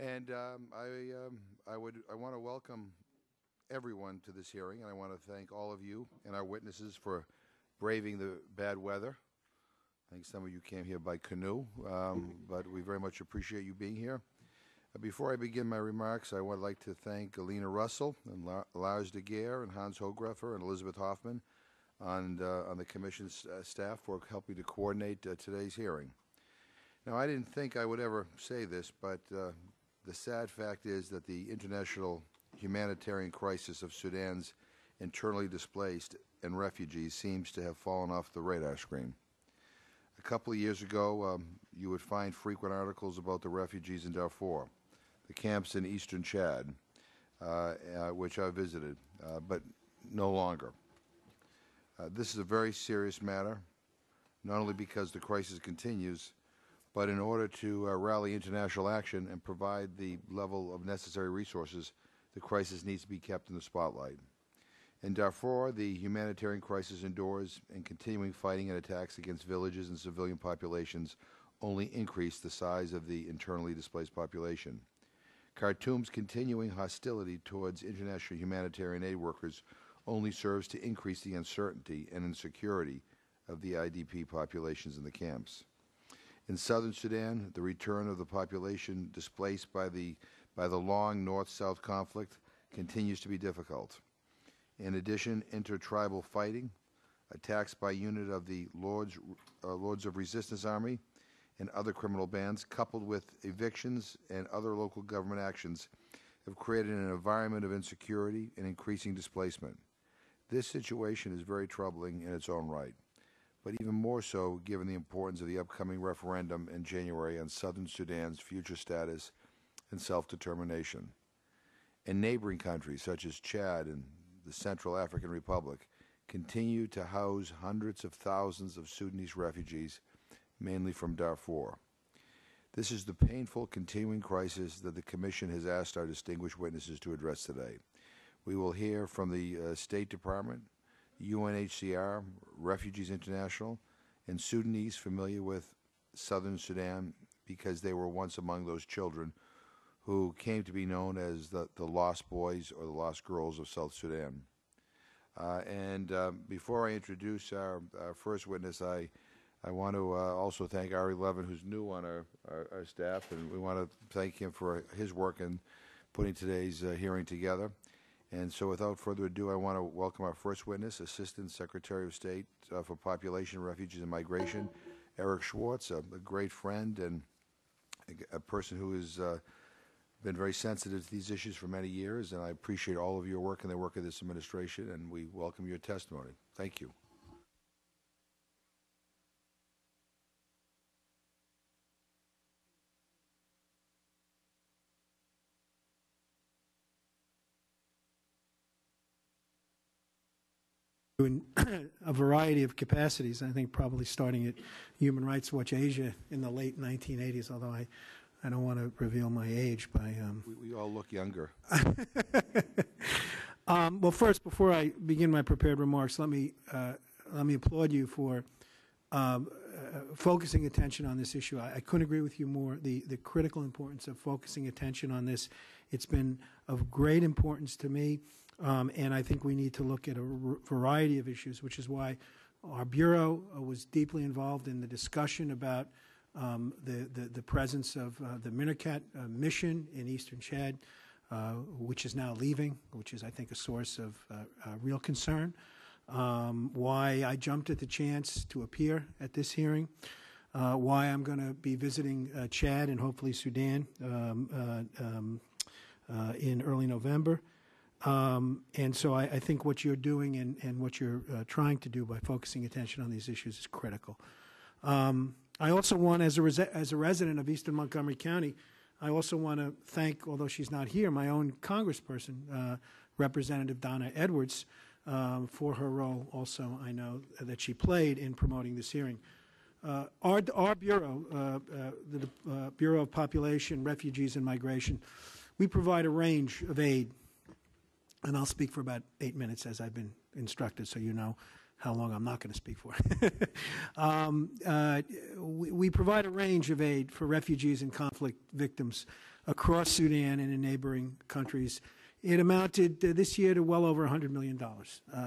And I want to welcome everyone to this hearing, and I want to thank all of you and our witnesses for braving the bad weather. I think some of you came here by canoe, but we very much appreciate you being here. Before I begin my remarks, I would like to thank Alina Russell and Lars de Geer and Hans Hogreffer and Elizabeth Hoffman on the Commission's staff for helping to coordinate today's hearing. Now, I didn't think I would ever say this, but the sad fact is that the international humanitarian crisis of Sudan's internally displaced and refugees seems to have fallen off the radar screen. A couple of years ago, you would find frequent articles about the refugees in Darfur, the camps in eastern Chad, which I visited, but no longer. This is a very serious matter, not only because the crisis continues, but in order to rally international action and provide the level of necessary resources, the crisis needs to be kept in the spotlight. In Darfur, the humanitarian crisis endures, and continuing fighting and attacks against villages and civilian populations only increase the size of the internally displaced population. Khartoum's continuing hostility towards international humanitarian aid workers only serves to increase the uncertainty and insecurity of the IDP populations in the camps. In southern Sudan, the return of the population displaced by the long north-south conflict continues to be difficult. In addition, intertribal fighting, attacks by unit of the Lords of Resistance Army and other criminal bands, coupled with evictions and other local government actions, have created an environment of insecurity and increasing displacement. This situation is very troubling in its own right, but even more so given the importance of the upcoming referendum in January on southern Sudan's future status and self-determination. And neighboring countries such as Chad and the Central African Republic continue to house hundreds of thousands of Sudanese refugees, mainly from Darfur. This is the painful continuing crisis that the Commission has asked our distinguished witnesses to address today. We will hear from the State Department, UNHCR, Refugees International, and Sudanese familiar with southern Sudan because they were once among those children who came to be known as the lost boys or the lost girls of South Sudan. Before I introduce our first witness, I want to also thank Ari Levin, who's new on our staff, and we want to thank him for his work in putting today's hearing together. And so without further ado, I want to welcome our first witness, Assistant Secretary of State for Population, Refugees, and Migration, Eric Schwartz, a great friend and a person who has been very sensitive to these issues for many years, and I appreciate all of your work and the work of this administration, and we welcome your testimony. Thank you. In a variety of capacities, I think probably starting at Human Rights Watch Asia in the late 1980s, although I don't want to reveal my age by... We all look younger. Well, first, before I begin my prepared remarks, let me applaud you for focusing attention on this issue. I couldn't agree with you more. The critical importance of focusing attention on this, it's been of great importance to me. And I think we need to look at a variety of issues, which is why our Bureau was deeply involved in the discussion about the presence of the MINURCAT mission in eastern Chad, which is now leaving, which is, I think, a source of real concern. Why I jumped at the chance to appear at this hearing, why I'm going to be visiting Chad and hopefully Sudan in early November. And so I think what you're doing and what you're trying to do by focusing attention on these issues is critical. I also want, as a resident of Eastern Montgomery County, I also want to thank, although she's not here, my own congressperson, Representative Donna Edwards, for her role also, I know, that she played in promoting this hearing. Our Bureau, the Bureau of Population, Refugees, and Migration, we provide a range of aid. And I'll speak for about 8 minutes as I've been instructed, so you know how long I'm not going to speak for. We provide a range of aid for refugees and conflict victims across Sudan and in neighboring countries. It amounted this year to well over $100 million.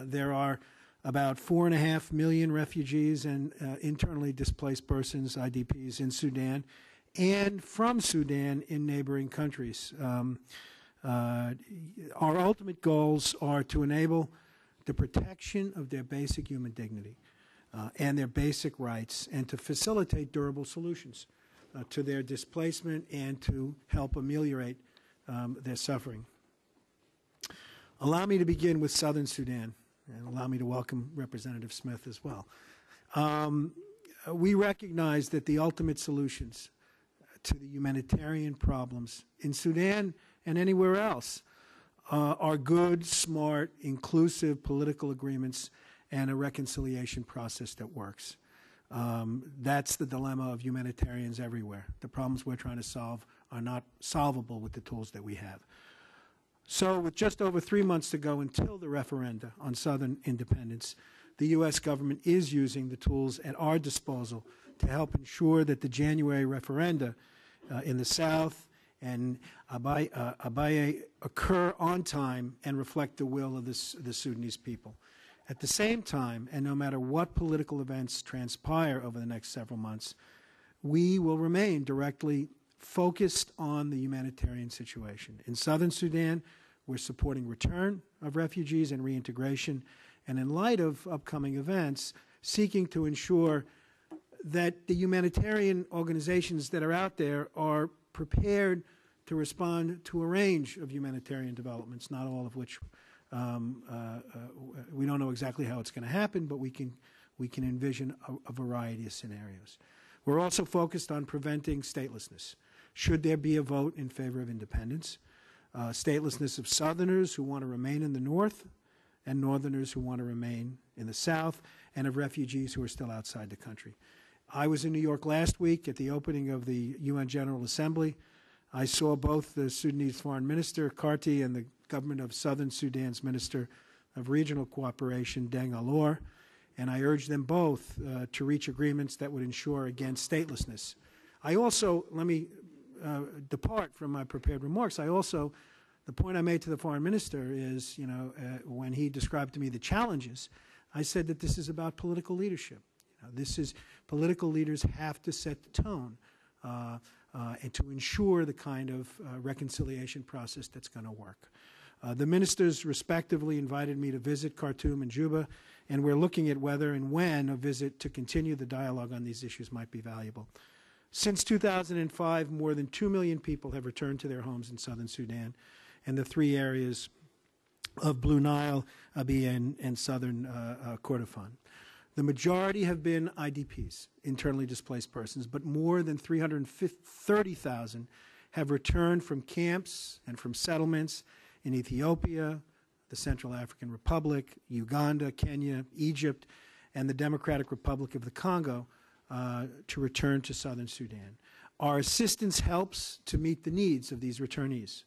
There are about 4.5 million refugees and internally displaced persons, IDPs, in Sudan and from Sudan in neighboring countries. Our ultimate goals are to enable the protection of their basic human dignity and their basic rights, and to facilitate durable solutions to their displacement and to help ameliorate their suffering. Allow me to begin with southern Sudan, and allow me to welcome Representative Smith as well. We recognize that the ultimate solutions to the humanitarian problems in Sudan and anywhere else are good, smart, inclusive political agreements and a reconciliation process that works. That's the dilemma of humanitarians everywhere. The problems we're trying to solve are not solvable with the tools that we have. So with just over 3 months to go until the referenda on southern independence, the U.S. government is using the tools at our disposal to help ensure that the January referenda in the South and Abyei occur on time and reflect the will of the Sudanese people. At the same time, and no matter what political events transpire over the next several months, we will remain directly focused on the humanitarian situation. In southern Sudan, we're supporting return of refugees and reintegration, and in light of upcoming events, seeking to ensure that the humanitarian organizations that are out there are prepared to respond to a range of humanitarian developments, not all of which we don't know exactly how it's going to happen, but we can envision a variety of scenarios. We're also focused on preventing statelessness. Should there be a vote in favor of independence, statelessness of Southerners who want to remain in the North and Northerners who want to remain in the South, and of refugees who are still outside the country. I was in New York last week at the opening of the UN General Assembly. I saw both the Sudanese Foreign Minister, Karti, and the government of Southern Sudan's Minister of Regional Cooperation, Deng Alor, and I urged them both to reach agreements that would ensure against statelessness. I also, let me depart from my prepared remarks, the point I made to the Foreign Minister is, when he described to me the challenges, I said that this is about political leadership. Political leaders have to set the tone and to ensure the kind of reconciliation process that's going to work. The ministers respectively invited me to visit Khartoum and Juba, and we're looking at whether and when a visit to continue the dialogue on these issues might be valuable. Since 2005, more than 2 million people have returned to their homes in southern Sudan and the 3 areas of Blue Nile, Abyei, and southern Kordofan. The majority have been IDPs, internally displaced persons, but more than 330,000 have returned from camps and from settlements in Ethiopia, the Central African Republic, Uganda, Kenya, Egypt, and the Democratic Republic of the Congo to return to southern Sudan. Our assistance helps to meet the needs of these returnees.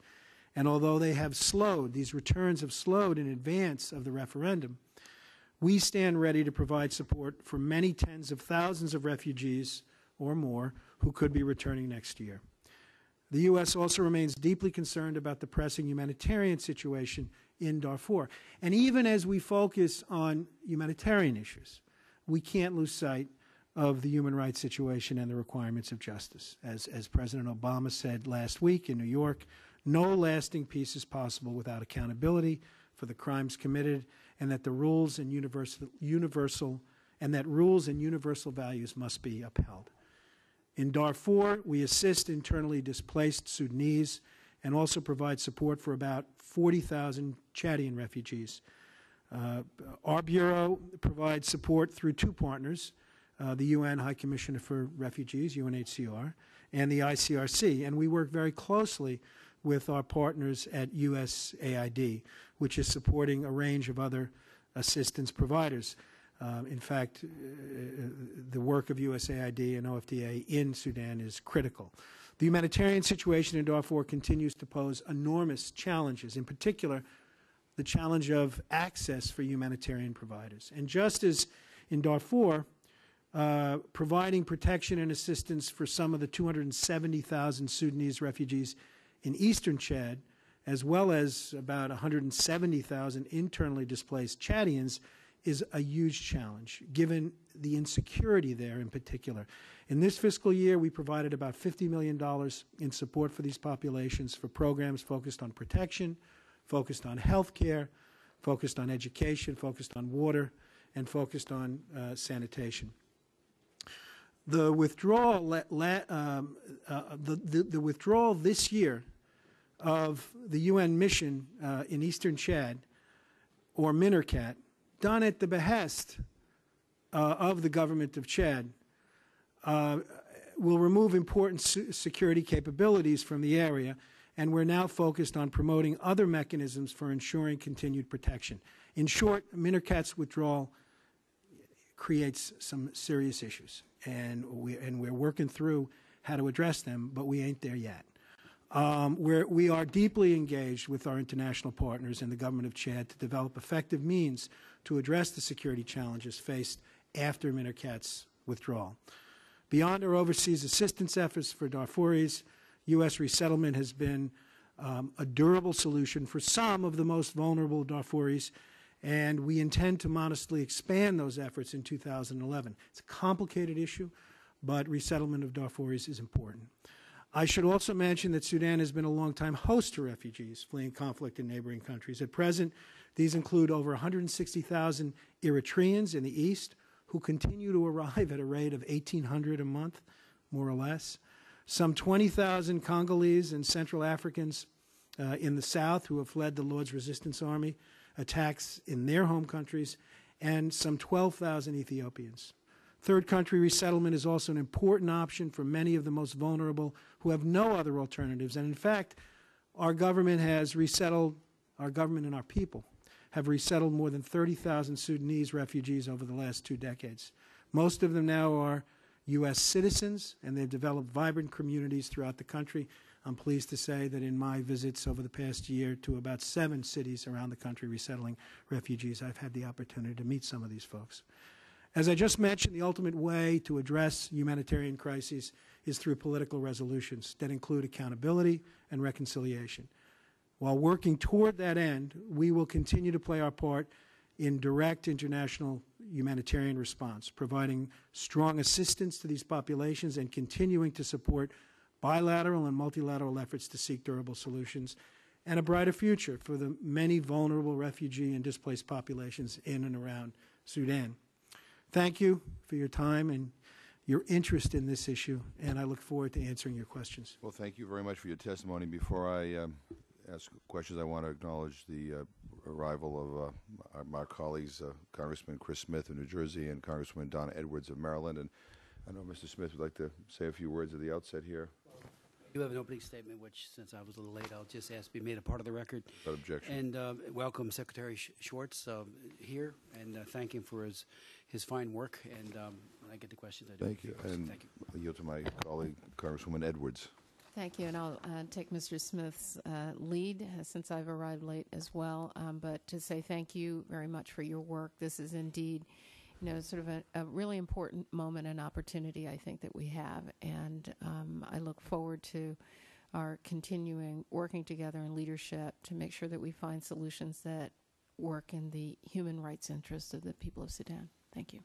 And although they have slowed, these returns have slowed in advance of the referendum, we stand ready to provide support for many tens of thousands of refugees or more who could be returning next year. The U.S. also remains deeply concerned about the pressing humanitarian situation in Darfur. And even as we focus on humanitarian issues, we can't lose sight of the human rights situation and the requirements of justice. As President Obama said last week in New York, no lasting peace is possible without accountability for the crimes committed, and that the rules and universal values must be upheld. In Darfur, we assist internally displaced Sudanese and also provide support for about 40,000 Chadian refugees. Our Bureau provides support through 2 partners, the UN High Commissioner for Refugees, UNHCR, and the ICRC, and we work very closely with our partners at USAID, which is supporting a range of other assistance providers. In fact, the work of USAID and OFDA in Sudan is critical. The humanitarian situation in Darfur continues to pose enormous challenges, in particular, the challenge of access for humanitarian providers. And just as in Darfur, providing protection and assistance for some of the 270,000 Sudanese refugees in eastern Chad, as well as about 170,000 internally displaced Chadians, is a huge challenge, given the insecurity there in particular. In this fiscal year, we provided about $50 million in support for these populations for programs focused on protection, focused on health care, focused on education, focused on water, and focused on sanitation. The withdrawal, the withdrawal this year of the UN mission in eastern Chad, or MINERCAT, done at the behest of the government of Chad, will remove important security capabilities from the area, and we're now focused on promoting other mechanisms for ensuring continued protection. In short, MINERCAT's withdrawal creates some serious issues, and we're working through how to address them, but we ain't there yet. We are deeply engaged with our international partners and the government of Chad to develop effective means to address the security challenges faced after MINERCAT's withdrawal. Beyond our overseas assistance efforts for Darfuris, U.S. resettlement has been a durable solution for some of the most vulnerable Darfuris, and we intend to modestly expand those efforts in 2011. It's a complicated issue, but resettlement of Darfuris is important. I should also mention that Sudan has been a longtime host to refugees fleeing conflict in neighboring countries. At present, these include over 160,000 Eritreans in the east who continue to arrive at a rate of 1,800 a month, more or less. Some 20,000 Congolese and Central Africans in the south who have fled the Lord's Resistance Army attacks in their home countries, and some 12,000 Ethiopians. Third country resettlement is also an important option for many of the most vulnerable who have no other alternatives. And in fact, our government has resettled, our government and our people have resettled more than 30,000 Sudanese refugees over the last 2 decades. Most of them now are U.S. citizens, and they've developed vibrant communities throughout the country. I'm pleased to say that in my visits over the past year to about 7 cities around the country resettling refugees, I've had the opportunity to meet some of these folks. As I just mentioned, the ultimate way to address humanitarian crises is through political resolutions that include accountability and reconciliation. While working toward that end, we will continue to play our part in direct international humanitarian response, providing strong assistance to these populations and continuing to support bilateral and multilateral efforts to seek durable solutions and a brighter future for the many vulnerable refugee and displaced populations in and around Sudan. Thank you for your time and your interest in this issue, and I look forward to answering your questions. Well, thank you very much for your testimony. Before I ask questions, I want to acknowledge the arrival of my colleagues, Congressman Chris Smith of New Jersey and Congresswoman Donna Edwards of Maryland. And I know Mr. Smith would like to say a few words at the outset here. You have an opening statement, which, since I was a little late, I'll just ask to be made a part of the record. Without objection. And welcome Secretary Schwartz here, and thank him for his fine work. And when I get the questions, I do. Thank you. And thank you. I yield to my colleague, Congresswoman Edwards. Thank you, and I'll take Mr. Smith's lead since I've arrived late as well, but to say thank you very much for your work. This is indeed, sort of a really important moment and opportunity, I think, that we have, and I look forward to our continuing working together in leadership to make sure that we find solutions that work in the human rights interests of the people of Sudan. Thank you.